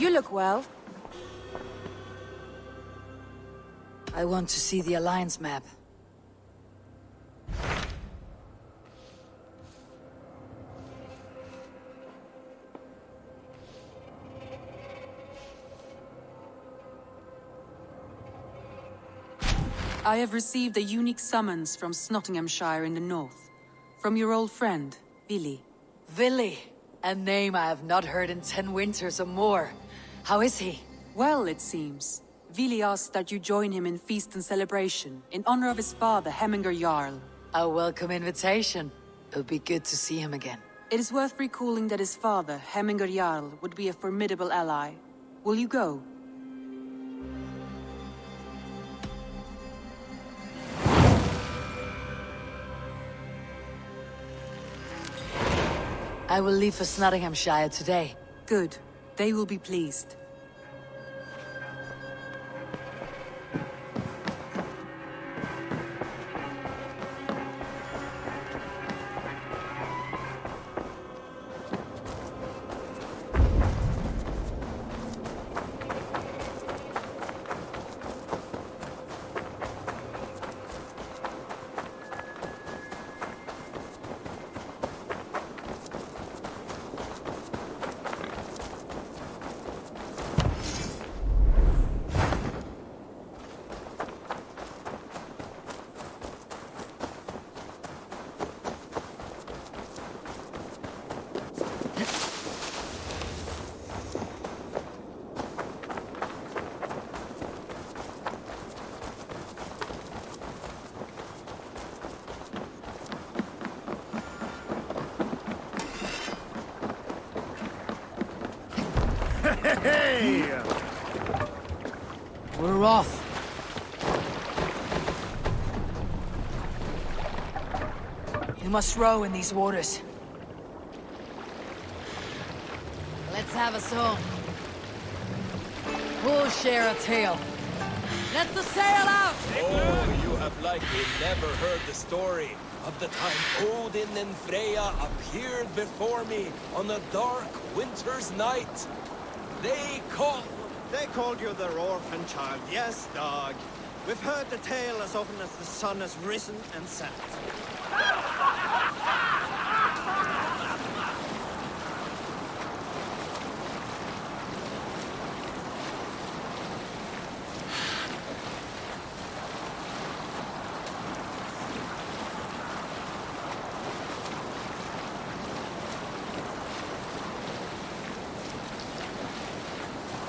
You look well. I want to see the Alliance map. I have received a unique summons from Nottinghamshire in the north. From your old friend, Vili. Vili, a name I have not heard in 10 winters or more. How is he? Well, it seems. Vili asked that you join him in feast and celebration, in honor of his father, Hemminger Jarl. A welcome invitation. It'll be good to see him again. It is worth recalling that his father, Hemminger Jarl, would be a formidable ally. Will you go? I will leave for Nottinghamshire today. Good. They will be pleased. Hey! We're off. You must row in these waters. Let's have a song. We'll share a tale. Let the sail out! Oh, you have likely never heard the story of the time Odin and Freya appeared before me on a dark winter's night. They called you their orphan child, yes, dog. We've heard the tale as often as the sun has risen and set.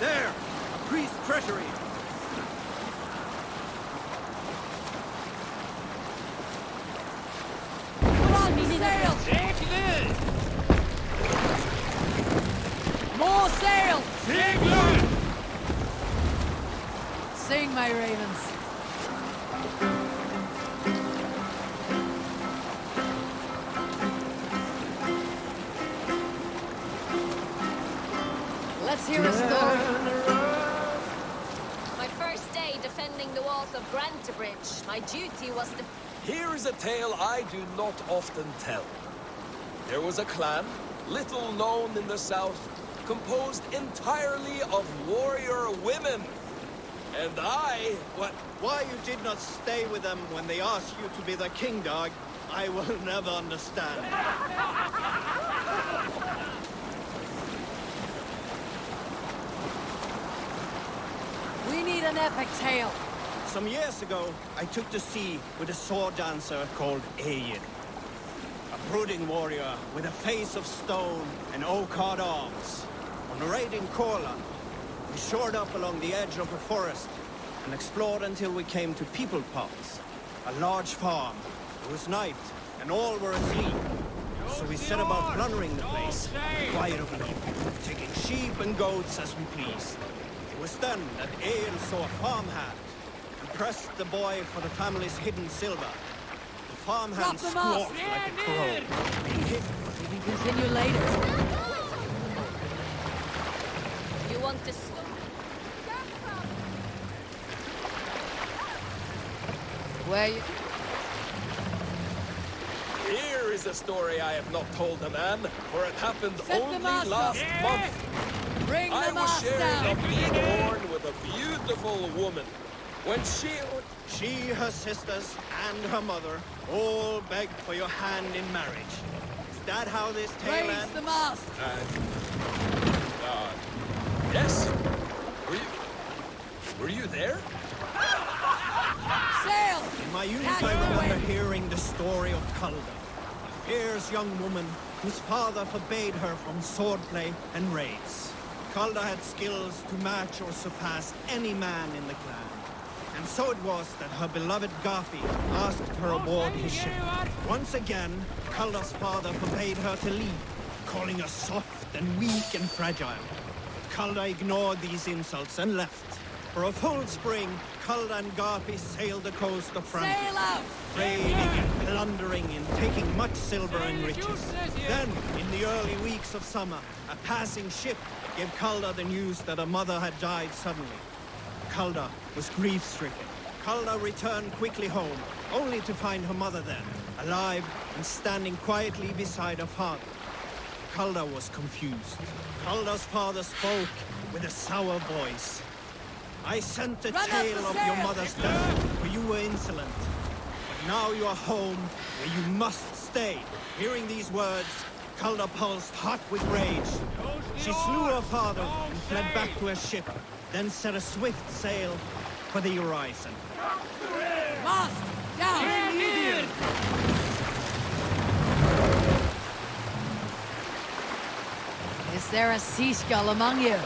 There! A priest's treasury! Come on, sail! More sail! Sing, my ravens. Let's hear a story. My first day defending the walls of Grantebridge, my duty was to... Here's a tale I do not often tell. There was a clan, little known in the south, composed entirely of warrior women. And I, Why you did not stay with them when they asked you to be their king, dog, I will never understand. We need an epic tale. Some years ago, I took to sea with a sword dancer called Ayin. A brooding warrior with a face of stone and oak-hard arms. On a raid in Corland, we shored up along the edge of a forest and explored until we came to People Pots, a large farm. It was night, and all were asleep. So we set about plundering the place, quietly, taking sheep and goats as we pleased. It was then that Ayin saw a farmhand and pressed the boy for the family's hidden silver. The farmhand squawked like a crow. Being hit. We can continue later. You want to stop? Where you... here Here is a story I have not told the man, for it happened Set the only mast last up. month. Bring I the was mast sharing a down! mead horn with a beautiful woman. When She, her sisters, and her mother all begged for your hand in marriage. Is that how this tale Raise ends? the mast! Yes? Were you there? In Sail! my youth, Catch I the remember wind. hearing the story of Calda, a fierce young woman whose father forbade her from swordplay and raids. Calda had skills to match or surpass any man in the clan. And so it was that her beloved Garfi asked her aboard his ship. Once again, Calda's father forbade her to leave, calling her soft and weak and fragile. Calda ignored these insults and left. For a full spring, Calda and Garfi sailed the coast of France, Sail out! raiding and plundering and taking much silver and riches. Then, in the early weeks of summer, a passing ship gave Calda the news that her mother had died suddenly. Calda was grief-stricken. Calda returned quickly home, only to find her mother there, alive and standing quietly beside her father. Calda was confused. Calda's father spoke with a sour voice. I sent a Run up tale the of your sail! mother's death, for you were insolent. But now you are home, where you must stay. Hearing these words, Calda pulsed hot with rage. She slew her father and fled back to her ship, then set a swift sail for the horizon. Mast! Down! Is there a seagull among you?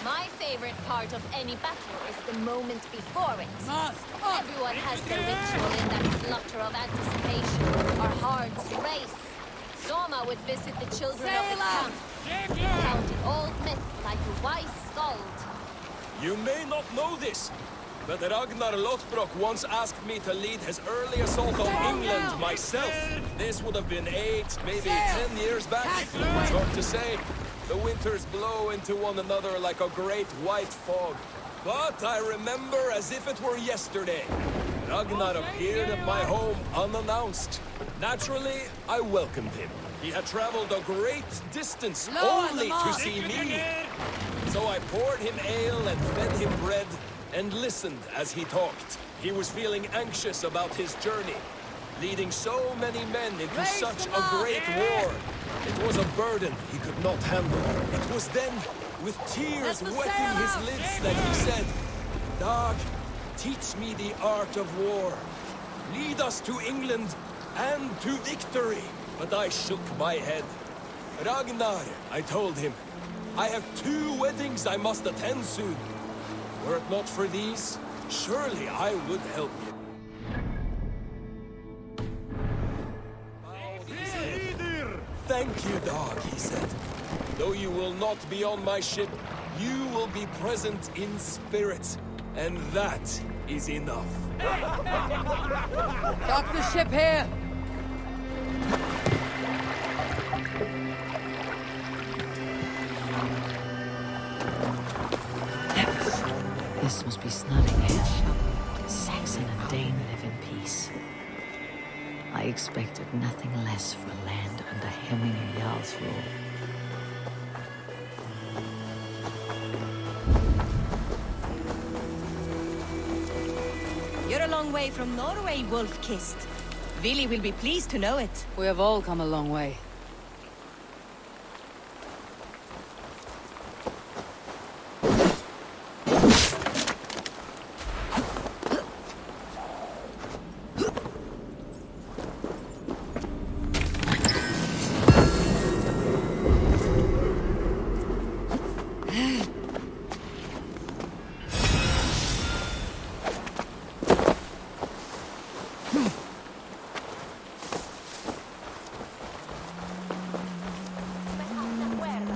My favorite part of any battle is the moment before it. Mast! Up! Everyone has their ritual in that flutter of anticipation. Our hearts race. Soma would visit the children of Sail the out! camp. He counted old myth like a wise skald. You may not know this, but Ragnar Lothbrok once asked me to lead his early assault on Sail England down! myself. This would have been 8, maybe Sail! 10 years back. Catch the It's wind! hard to say. The winters blow into one another like a great white fog. But I remember as if it were yesterday. Ragnar appeared at my home unannounced. Naturally, I welcomed him. He had traveled a great distance Low on only the to mark. see me. So I poured him ale and fed him bread and listened as he talked. He was feeling anxious about his journey, leading so many men into Raise such them a up. great war. It was a burden he could not handle. It was then, with tears Let the wetting sail his out. lids, that he said, "Dag, teach me the art of war. Lead us to England and to victory." But I shook my head. "Ragnar," I told him, "I have 2 weddings I must attend soon. Were it not for these, surely I would help you." Bowed his head. "Thank you, dog," he said. "Though you will not be on my ship, you will be present in spirit, and that is enough." Dock the ship here! This must be Nottingham. Saxon and Dane live in peace. I expected nothing less for land under Hemminger Jarl's rule. You're a long way from Norway, Wolf-Kissed. Vili will be pleased to know it. We have all come a long way.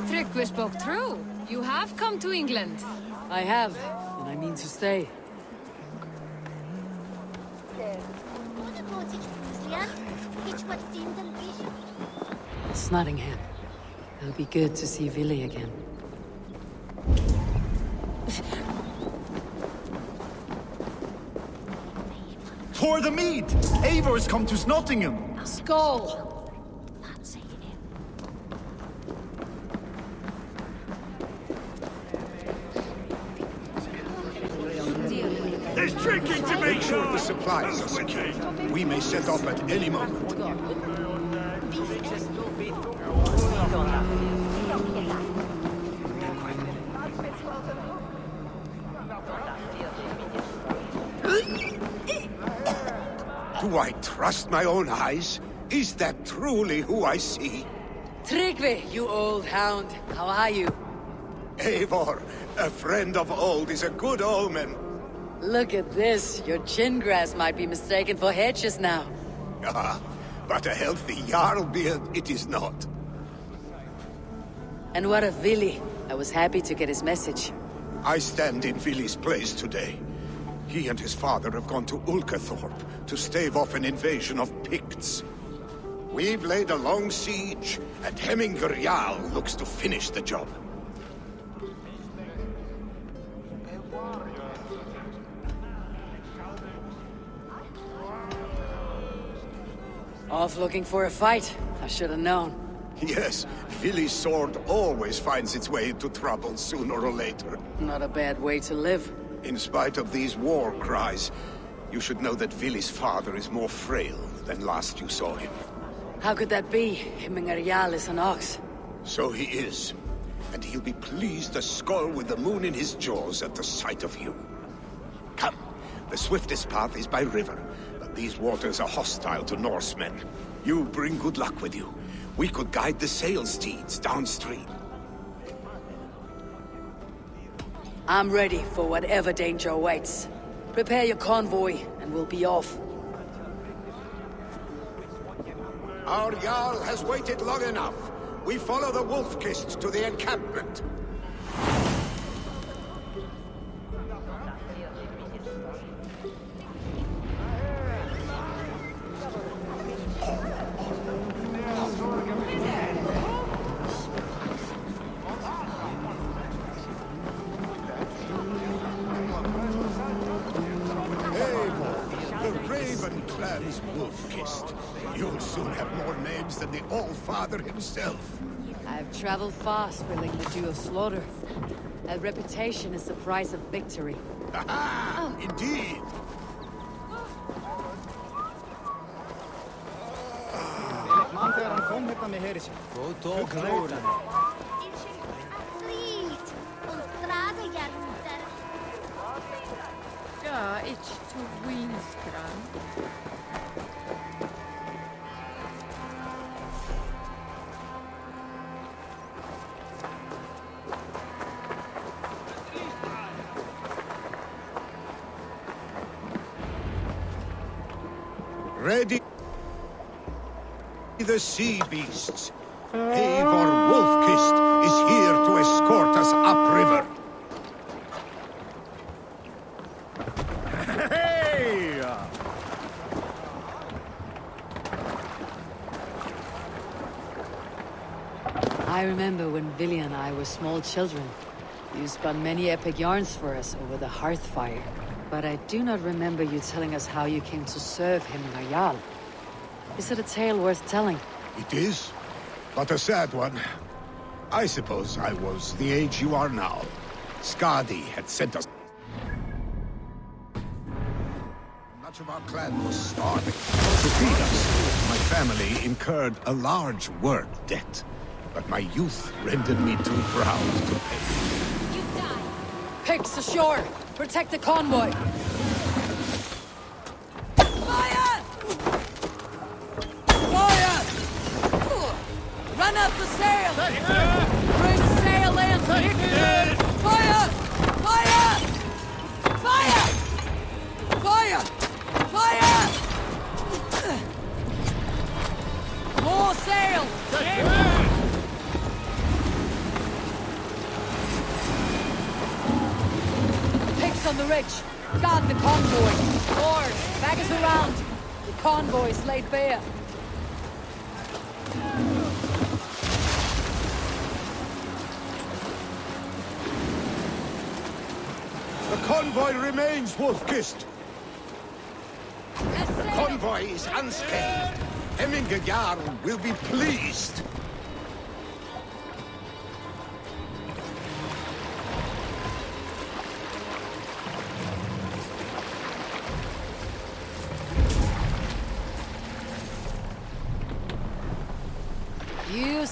Trick we spoke true. You have come to England. I have, and I mean to stay. It's Nottingham. It'll be good to see Vili again. For the mead! Eivor is come to Nottingham! Skull! There's drinking to Make be sure the done! supplies are secured. We may set off at any moment. Do I trust my own eyes? Is that truly who I see? Tryggvi, you old hound. How are you? Eivor, a friend of old is a good omen. Look at this. Your chin grass might be mistaken for hedges now. Ah, but a healthy Jarl beard it is not. And what of Vili? I was happy to get his message. I stand in Vili's place today. He and his father have gone to Ulkathorpe to stave off an invasion of Picts. We've laid a long siege, and Hemminger Jarl looks to finish the job. Off looking for a fight. I should have known. Yes, Vili's sword always finds its way into trouble sooner or later. Not a bad way to live. In spite of these war cries, you should know that Vili's father is more frail than last you saw him. How could that be? Hemminger Jarl is an ox. So he is. And he'll be pleased to skull with the moon in his jaws at the sight of you. Come, the swiftest path is by river, but these waters are hostile to Norsemen. You bring good luck with you. We could guide the sail steeds downstream. I'm ready for whatever danger awaits. Prepare your convoy, and we'll be off. Our Jarl has waited long enough. We follow the Wolf-Kist to the encampment. Clan's Wolf-Kist. You'll soon have more names than the All-Father himself. I've traveled fast, willing to do a slaughter. A reputation is the price of victory. Aha! Indeed! Ja, it's to Winskran. Ready the sea beasts. Eivor Wolf-Kist is here to escort us upriver. Hey! I remember when Vili and I were small children. You spun many epic yarns for us over the hearth fire. But I do not remember you telling us how you came to serve him, Jarl. Is it a tale worth telling? It is, but a sad one. I suppose I was the age you are now. Skadi had sent us. Much of our clan was starving. To feed us, my family incurred a large work debt. But my youth rendered me too proud to pay. You die. Picks ashore! Protect the convoy! Fire! Fire! Run up the sail! Bring sail in! Fire! Fire! Fire! Fire! Fire! More sail! Picks on the ridge. Guard the convoy. Lord, back us around. The convoy's laid bare. The convoy remains, Wolf-Kist. The convoy is unscathed. Hemminger Jarl will be pleased.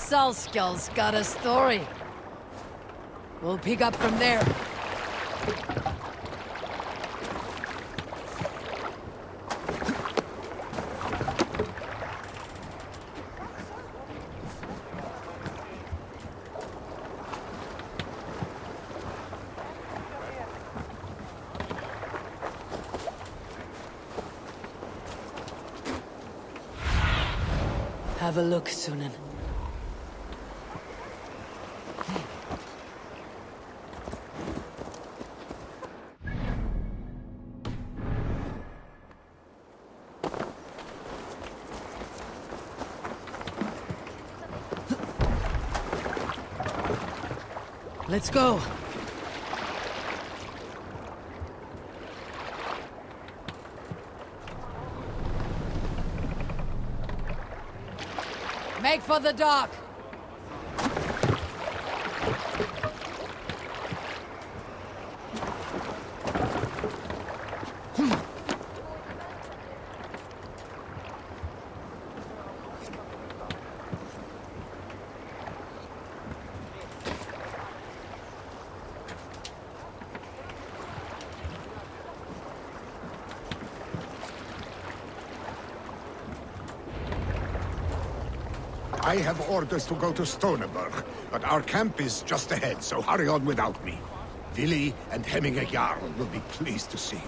Salskjald's got a story. We'll pick up from there. Have a look, Sunan. Let's go. Make for the dock. I have orders to go to Stoneberg, but our camp is just ahead, so hurry on without me. Vili and Hemminger Jarl will be pleased to see you.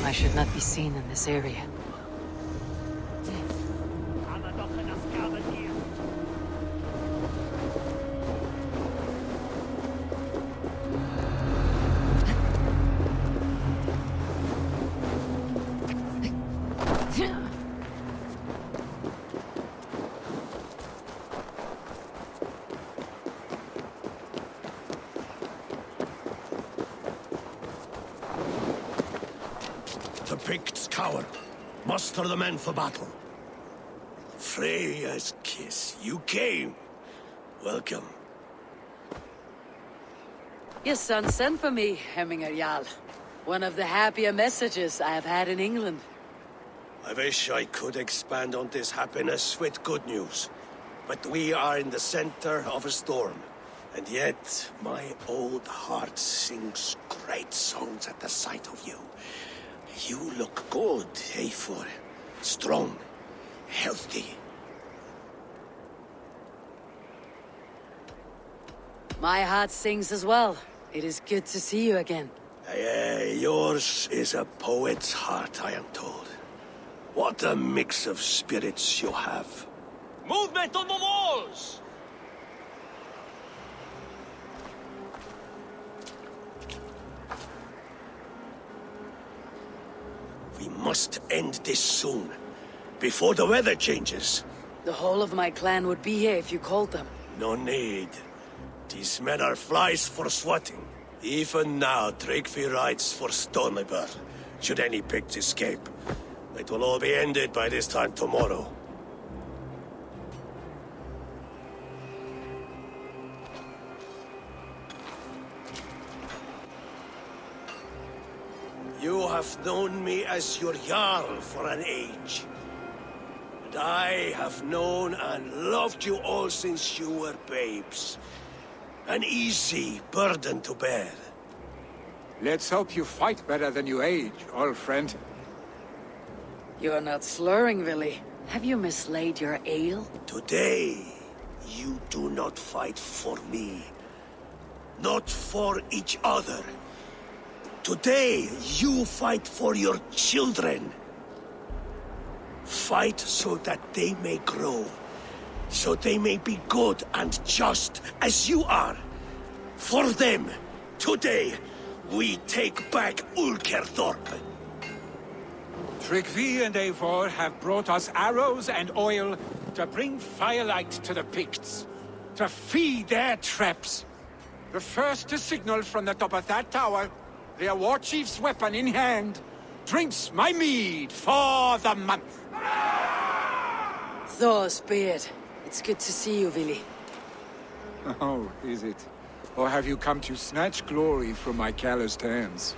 I should not be seen in this area. The Picts cower. Muster the men for battle. Freya's kiss. You came. Welcome. Your son sent for me, Hemminger Jarl. One of the happier messages I have had in England. I wish I could expand on this happiness with good news. But we are in the center of a storm. And yet, my old heart sings great songs at the sight of you. You look good, Eivor. Strong, healthy. My heart sings as well. It is good to see you again. Yours is a poet's heart, I am told. What a mix of spirits you have. Movement on the walls! We must end this soon, before the weather changes. The whole of my clan would be here if you called them. No need. These men are flies for swatting. Even now, Tryggvi rides for Stoneberg, should any Picts escape. It will all be ended by this time tomorrow. You have known me as your Jarl for an age. And I have known and loved you all since you were babes. An easy burden to bear. Let's hope you fight better than you age, old friend. You are not slurring, Vili. Have you mislaid your ale? Today, you do not fight for me. not for each other. Today, you fight for your children. Fight so that they may grow, so they may be good and just as you are. For them, today, we take back Ulkerthorpe. Tryggvi and Eivor have brought us arrows and oil to bring firelight to the Picts, to feed their traps. The first to signal from the top of that tower, their war chief's weapon in hand, drinks my mead for the month. Thus be it. It's good to see you, Vili. Oh, is it? Or have you come to snatch glory from my calloused hands?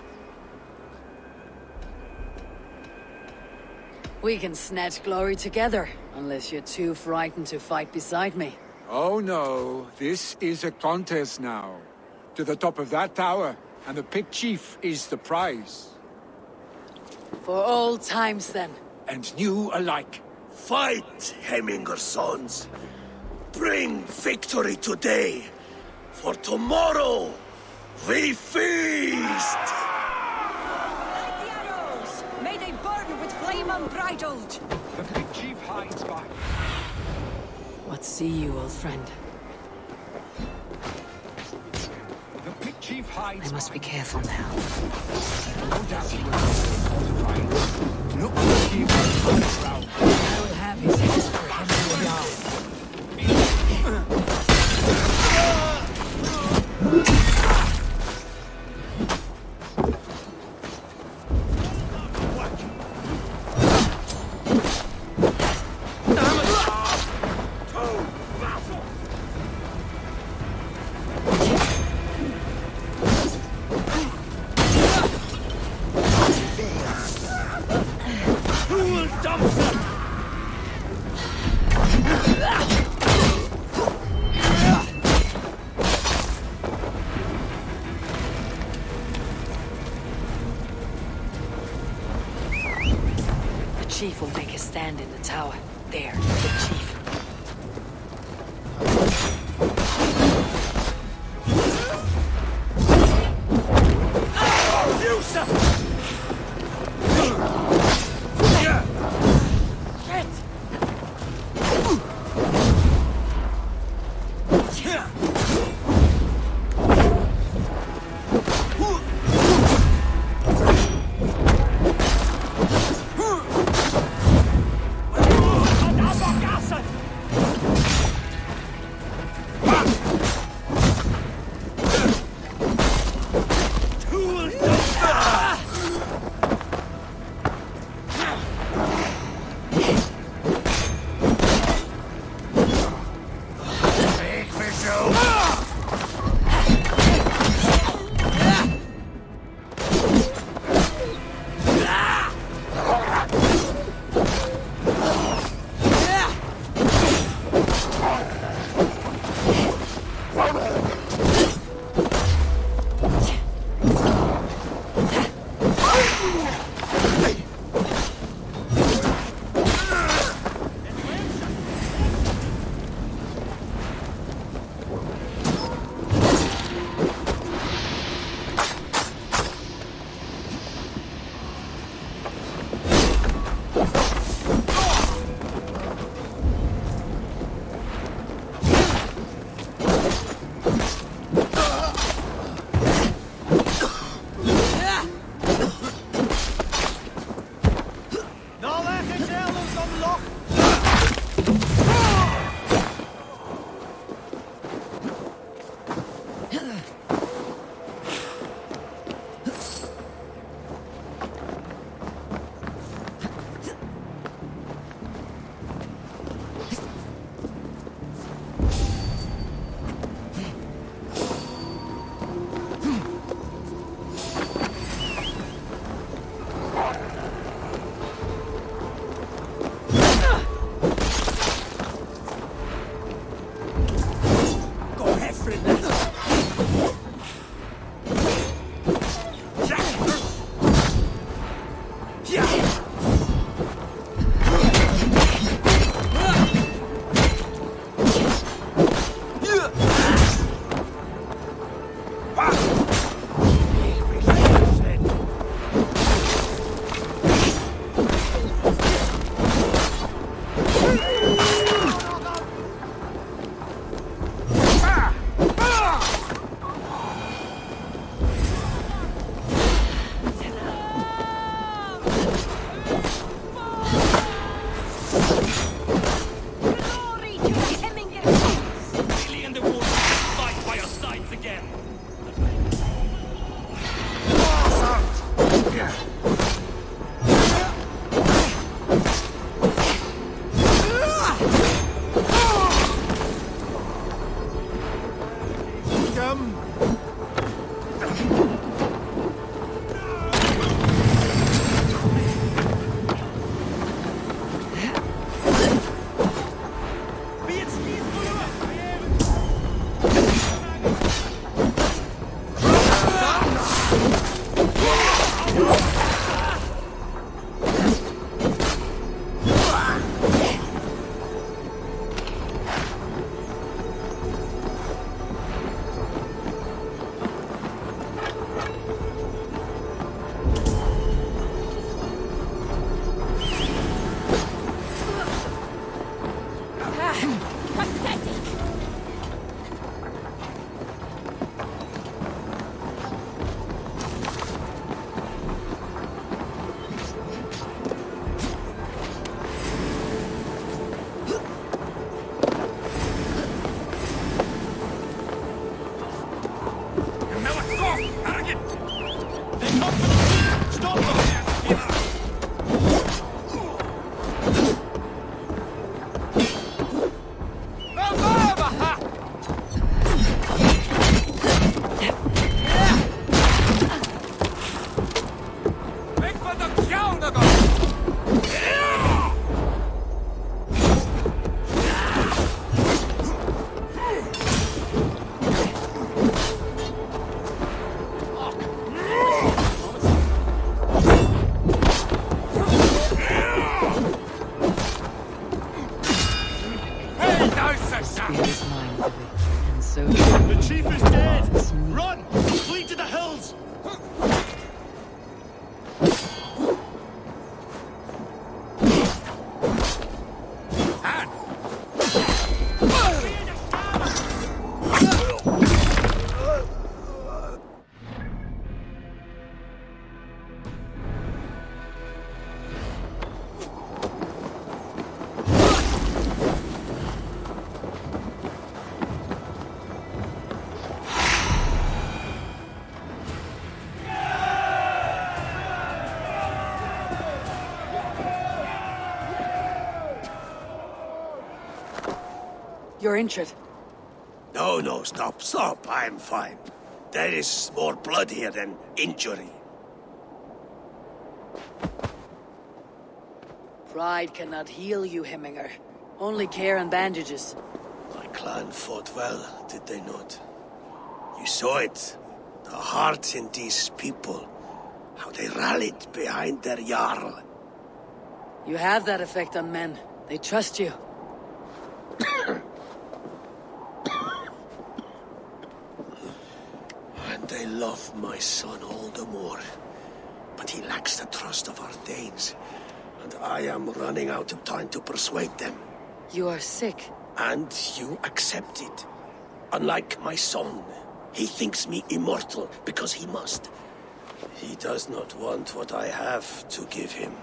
We can snatch glory together, unless you're too frightened to fight beside me. Oh no, this is a contest now. To the top of that tower, and the Pict Chief is the prize. For old times, then. And new alike. Fight, Hemminger's sons. Bring victory today, for tomorrow we feast! Light the arrows! May they burn with flame unbridled! The Pict Chief hides by... What see you, old friend? The Pict Chief hides I must be careful now. No doubt he will fortify. Look at him on the ground. I will have his head for him to die. The chief will make a stand in the tower. There, the chief. Glory to the Hemminger Kings! Billy and the wolves fight by your sides again. Spear is mine, Billy. And so The chief is dead! belongs me. Run! Flee to the hills! You're injured. No, stop. I'm fine. There is more blood here than injury. Pride cannot heal you, Hemminger. Only care and bandages. My clan fought well, did they not? You saw it. The heart in these people. How they rallied behind their Jarl. You have that effect on men. They trust you. And they love my son all the more. But he lacks the trust of our Danes. And I am running out of time to persuade them. You are sick. And you accept it. Unlike my son, he thinks me immortal because he must. He does not want what I have to give him.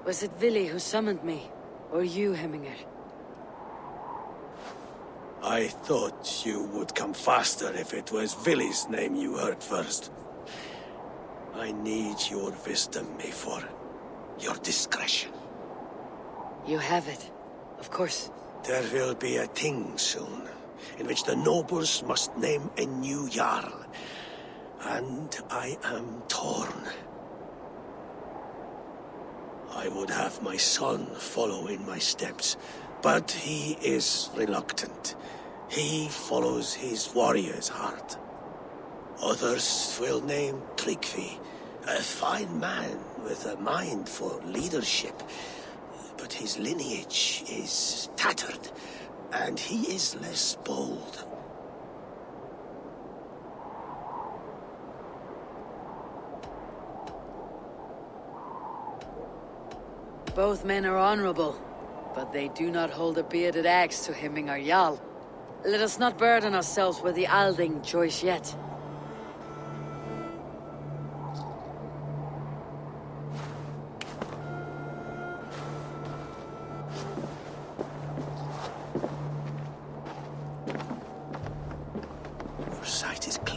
Was it Vili who summoned me? Or you, Hemminger? I thought you would come faster if it was Vili's name you heard first. I need your wisdom, Mayfor. Your discretion. You have it. Of course. There will be a thing soon, in which the nobles must name a new Jarl. And I am torn. I would have my son follow in my steps, but he is reluctant. He follows his warrior's heart. Others will name Tryggvi, a fine man with a mind for leadership. But his lineage is tattered, and he is less bold. Both men are honorable, but they do not hold a bearded axe to Hemminger Jarl. Let us not burden ourselves with the Alding choice yet.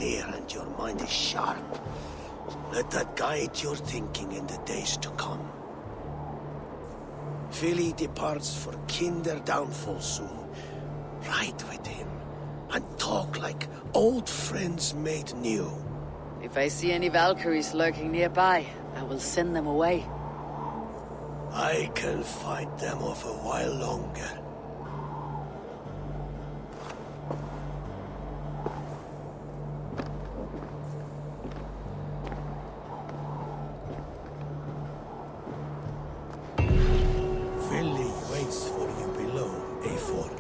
clear and your mind is sharp. Let that guide your thinking in the days to come. Philly departs for kinder downfall soon. Ride with him, and talk like old friends made new. If I see any Valkyries lurking nearby, I will send them away. I can fight them off a while longer. Philly waits for you below, A4.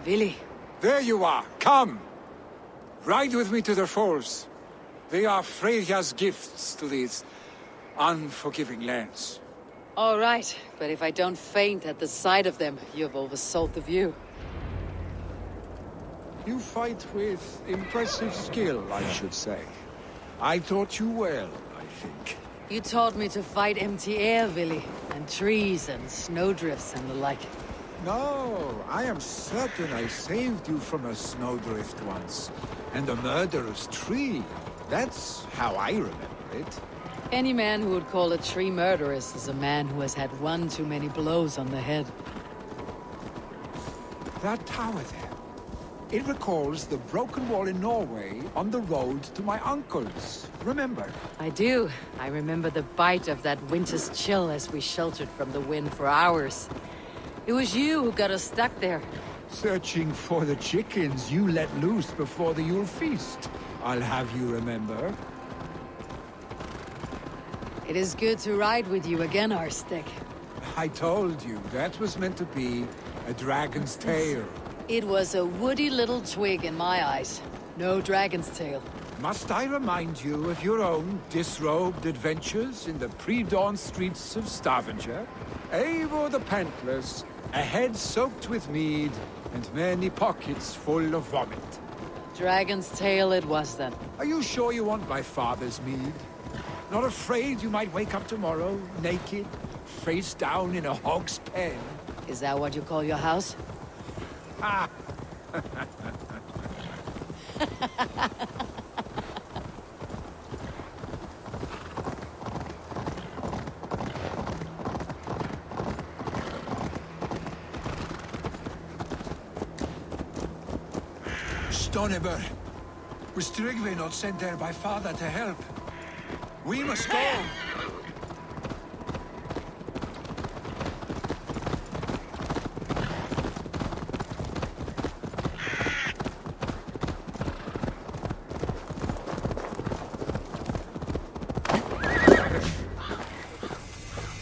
Vili. There you are. Come. Ride with me to the falls. They are Freya's gifts to these unforgiving lands. All right, but if I don't faint at the sight of them, you've oversold the view. You fight with impressive skill, I should say. I taught you well, I think. You taught me to fight empty air, Vili, and trees and snowdrifts and the like. No, I am certain I saved you from a snowdrift once. And a murderous tree. That's how I remember it. Any man who would call a tree murderous is a man who has had one too many blows on the head. That tower there. It recalls the broken wall in Norway on the road to my uncle's. Remember? I do. I remember the bite of that winter's chill as we sheltered from the wind for hours. It was you who got us stuck there. Searching for the chickens you let loose before the Yule feast. I'll have you remember. It is good to ride with you again, Arstic. I told you, that was meant to be a dragon's tail. It was a woody little twig in my eyes. No dragon's tail. Must I remind you of your own disrobed adventures in the pre-dawn streets of Stavanger? Eivor the Pantless, a head soaked with mead, and many pockets full of vomit. Dragon's tail it was then. Are you sure you want my father's mead? Not afraid you might wake up tomorrow, naked, face down in a hog's pen. Is that what you call your house? Ah! Stoneber, was Tryggvi not sent there by father to help? We must go!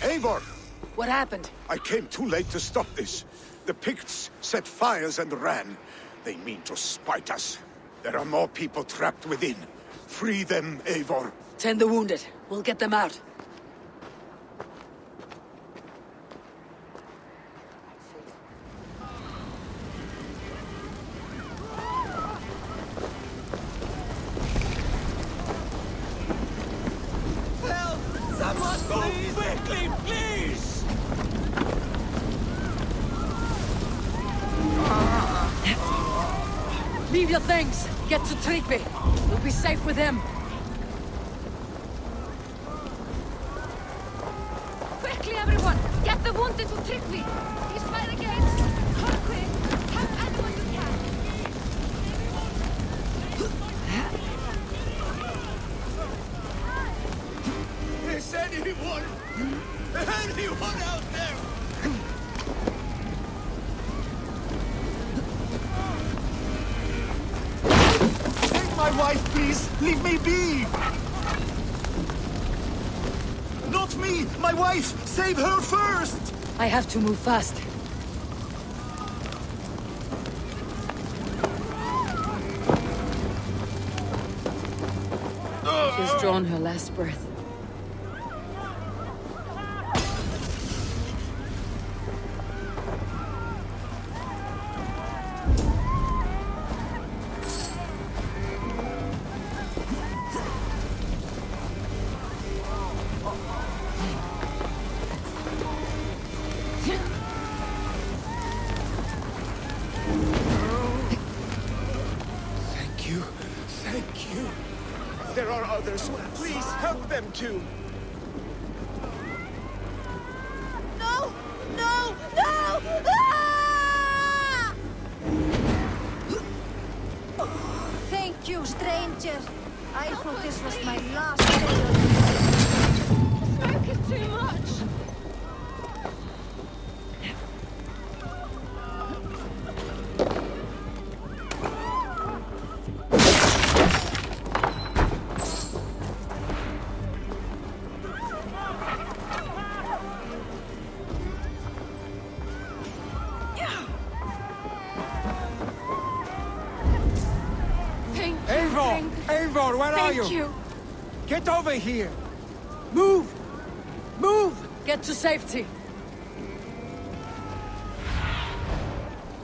Eivor! What happened? I came too late to stop this. The Picts set fires and ran. They mean to spite us. There are more people trapped within. Free them, Eivor. Tend the wounded. We'll get them out. Help! Someone, please! Quickly, please! Leave your things. Get to Tryggvi. We'll be safe with him. Quickly, everyone! Get the wounded to Tryggvi! He's by the gates! Hurry quick! Help anyone you can! Is anyone out there? Take my wife, please! Leave me be! Not me! My wife! Save her first! I have to move fast. She's drawn her last breath. Thank you. Thank you. There are others. Please help them too. No! No! No! Ah! Thank you, stranger. I thought this was my last day. Smoke is too much! Eivor! Eivor, where are you? Thank you! Get over here! Move! Move! Get to safety.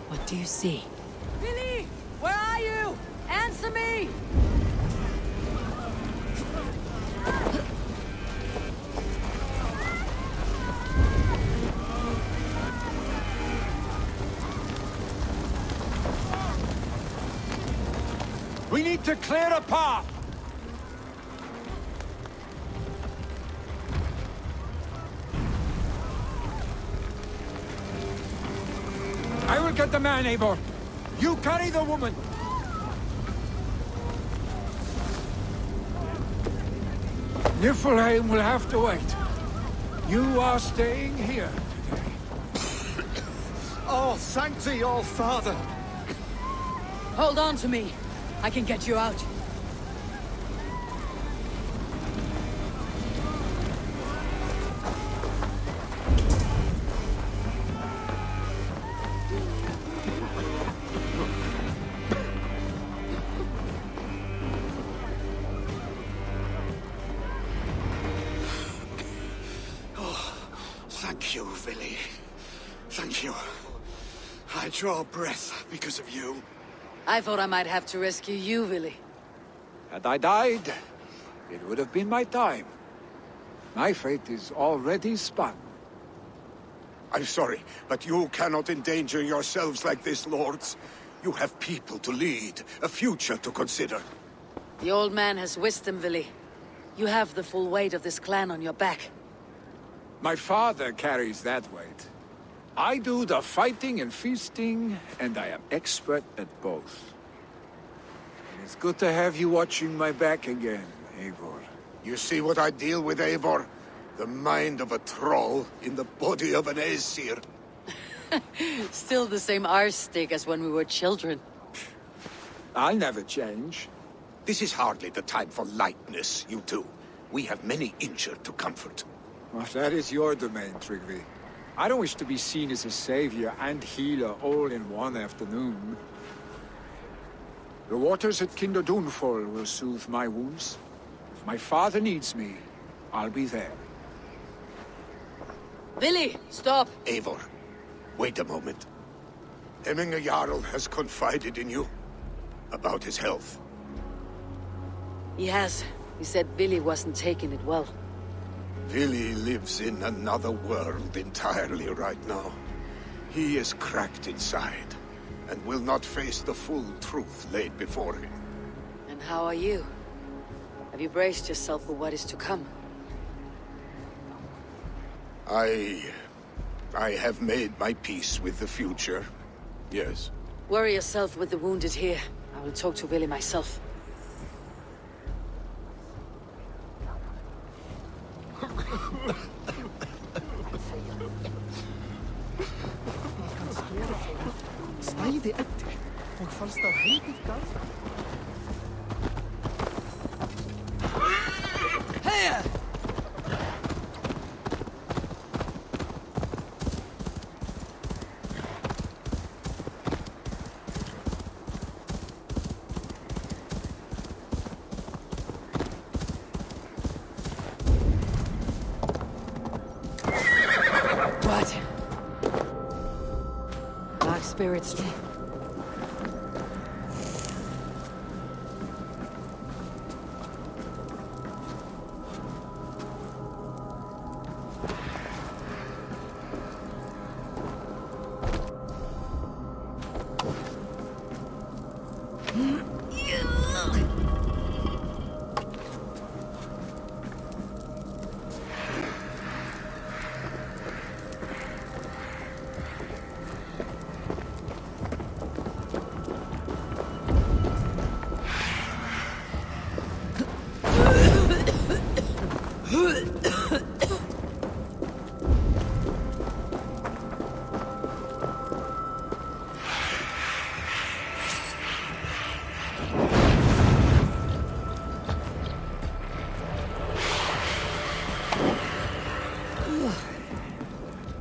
What do you see? Billy! Where are you? Answer me! We need to clear a path! I will get the man, Eivor. You carry the woman. Niflheim will have to wait. You are staying here today. Oh, thank thee, all father. Hold on to me. I can get you out. Thank you, Villy. Thank you. I draw breath because of you. I thought I might have to rescue you, Willy. Had I died, it would have been my time. My fate is already spun. I'm sorry, but you cannot endanger yourselves like this, lords. You have people to lead, a future to consider. The old man has wisdom, Vili. You have the full weight of this clan on your back. My father carries that weight. I do the fighting and feasting, and I am expert at both. It's good to have you watching my back again, Eivor. You see what I deal with, Eivor? The mind of a troll in the body of an Aesir. Still the same arse-stick as when we were children. I'll never change. This is hardly the time for lightness, you two. We have many injured to comfort. Well, that is your domain, Tryggvi. I don't wish to be seen as a savior and healer all in one afternoon. The waters at Kinderdunfol will soothe my wounds. If my father needs me, I'll be there. Vili, stop! Eivor, wait a moment. Hemminger Jarl has confided in you about his health. He has. He said Vili wasn't taking it well. Vili lives in another world entirely right now. He is cracked inside, and will not face the full truth laid before him. And how are you? Have you braced yourself for what is to come? I have made my peace with the future, yes. Worry yourself with the wounded here. I will talk to Vili myself. Stæði eftir og fannst á heitið garð. What? Dark spirits.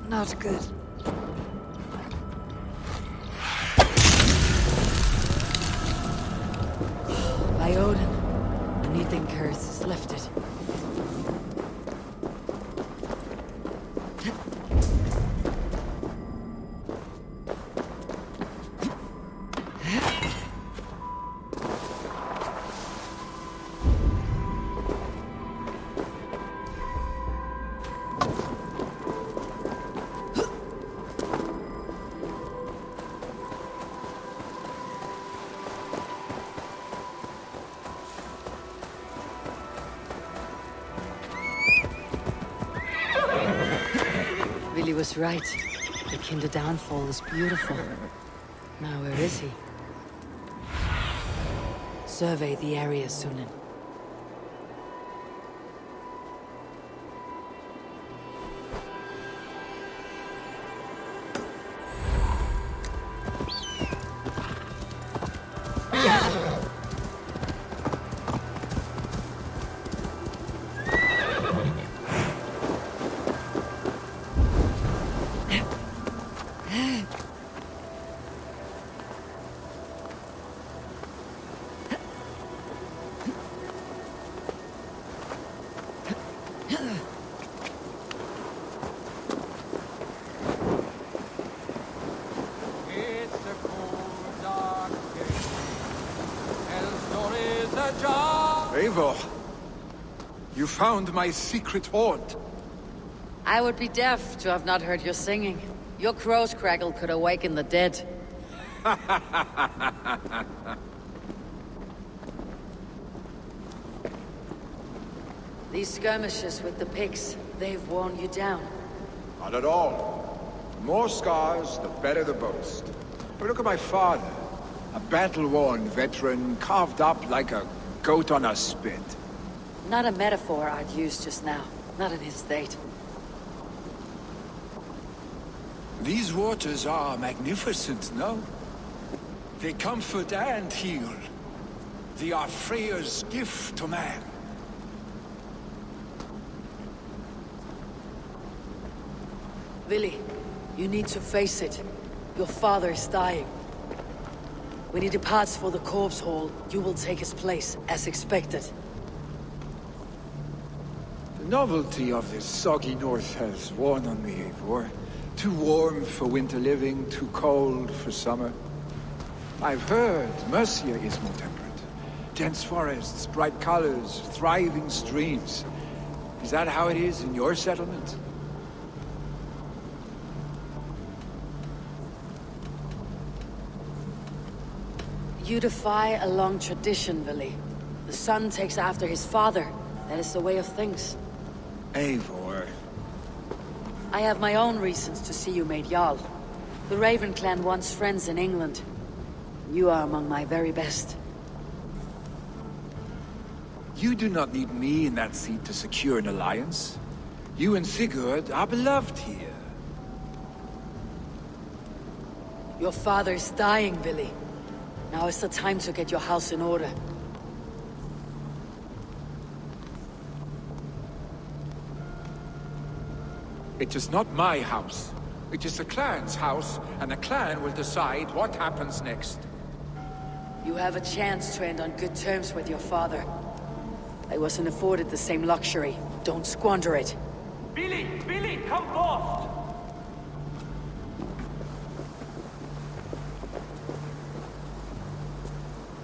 Not good. By Odin, the Nottingham curse is lifted. Vili was right. The Kinder downfall is beautiful. Now where is he? Survey the area, Sunan. Eivor, you found my secret hoard. I would be deaf to have not heard your singing. Your crow's crackle could awaken the dead. These skirmishes with the pigs, they've worn you down. Not at all. The more scars, the better the boast. But look at my father. A battle-worn veteran, carved up like a goat on a spit. Not a metaphor I'd use just now. Not in his state. These waters are magnificent, no? They comfort and heal. They are Freya's gift to man. Villy, you need to face it. Your father is dying. When he departs for the corpse hall, you will take his place, as expected. The novelty of this soggy north has worn on me, Eivor. Too warm for winter living, too cold for summer. I've heard Mercia is more temperate. Dense forests, bright colors, thriving streams. Is that how it is in your settlement? You defy a long tradition, Villy. The son takes after his father. That is the way of things. Eivor. I have my own reasons to see you made Jarl. The Raven clan wants friends in England. You are among my very best. You do not need me in that seat to secure an alliance. You and Sigurd are beloved here. Your father is dying, Villy. Now is the time to get your house in order. It is not my house. It is the clan's house, and the clan will decide what happens next. You have a chance to end on good terms with your father. I wasn't afforded the same luxury. Don't squander it. Billy! Billy, come forth!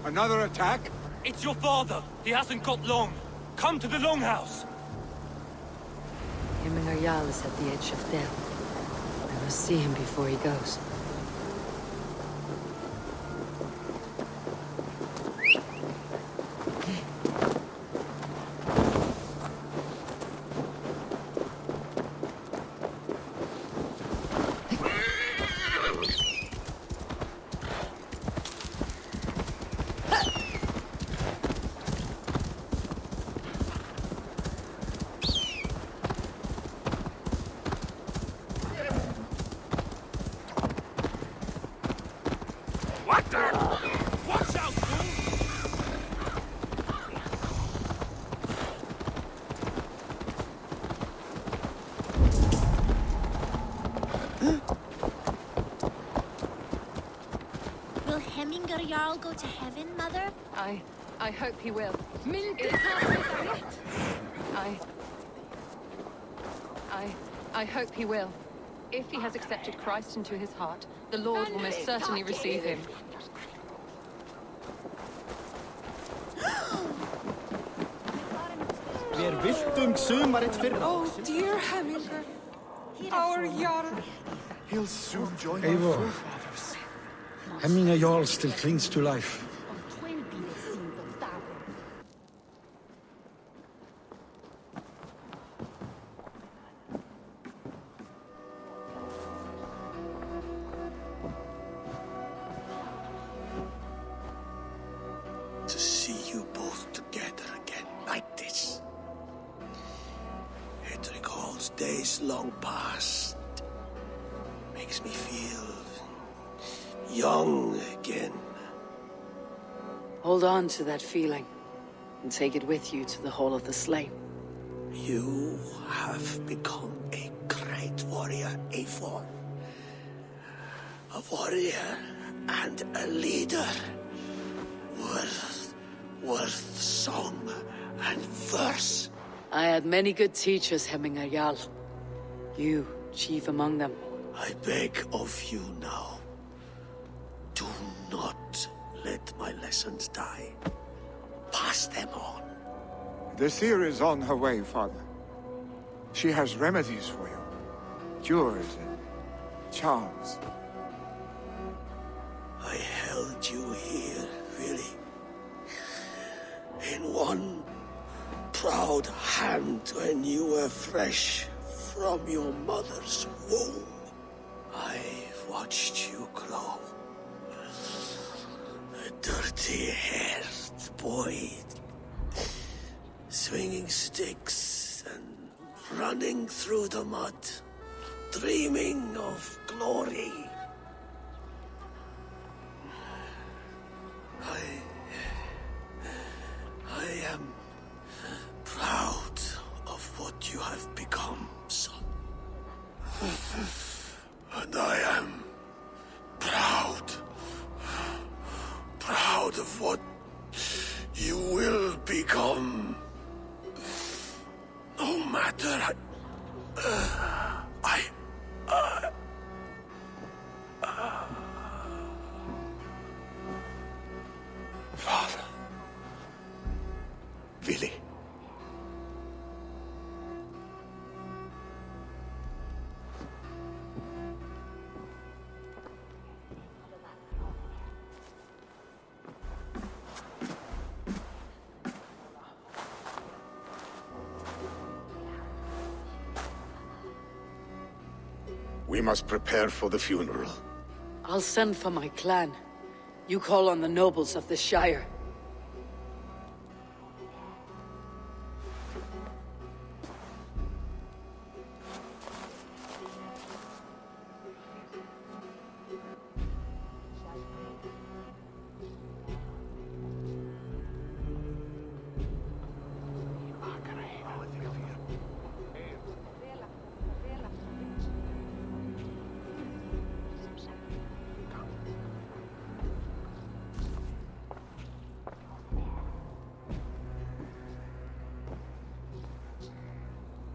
Another attack? It's your father. He hasn't got long. Come to the Longhouse. Himmingar Jarl is at the edge of death. I must see him before he goes. Will Hemmingar Jarl go to heaven, Mother? I hope he will. I hope he will. If he has accepted Christ into his heart, the Lord will most certainly receive him. Oh, dear Hemmingar. Our Jarl. He'll soon join Eivor. our forefathers. Hemmingar Jarl still clings to life. To see you both together again like this. It recalls days long past. Makes me feel young again. Hold on to that feeling, and take it with you to the Hall of the Slain. You have become a great warrior, Eivor. A warrior and a leader. Worth song and verse. I had many good teachers, Hemmingar Jarl. You, chief among them. I beg of you now. Do not let my lessons die. Pass them on. The seer is on her way, father. She has remedies for you. Cures and charms. I held you here, really. In one proud hand when you were fresh from your mother's womb. I've watched you grow. A dirty-haired boy, swinging sticks and running through the mud, dreaming of glory. I am proud of what you have become, son. And I am proud of what you will become. No matter Father. Vili. We must prepare for the funeral. I'll send for my clan. You call on the nobles of the Shire.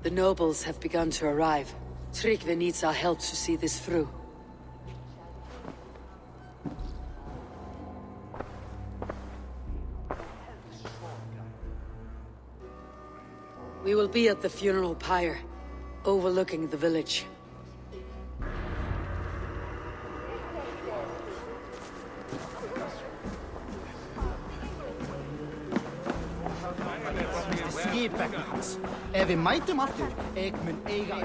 The nobles have begun to arrive. Tryggvi needs our help to see this through. We will be at the funeral pyre, overlooking the village. Skipvegna hans. Ef við mætum aftur, mun eiga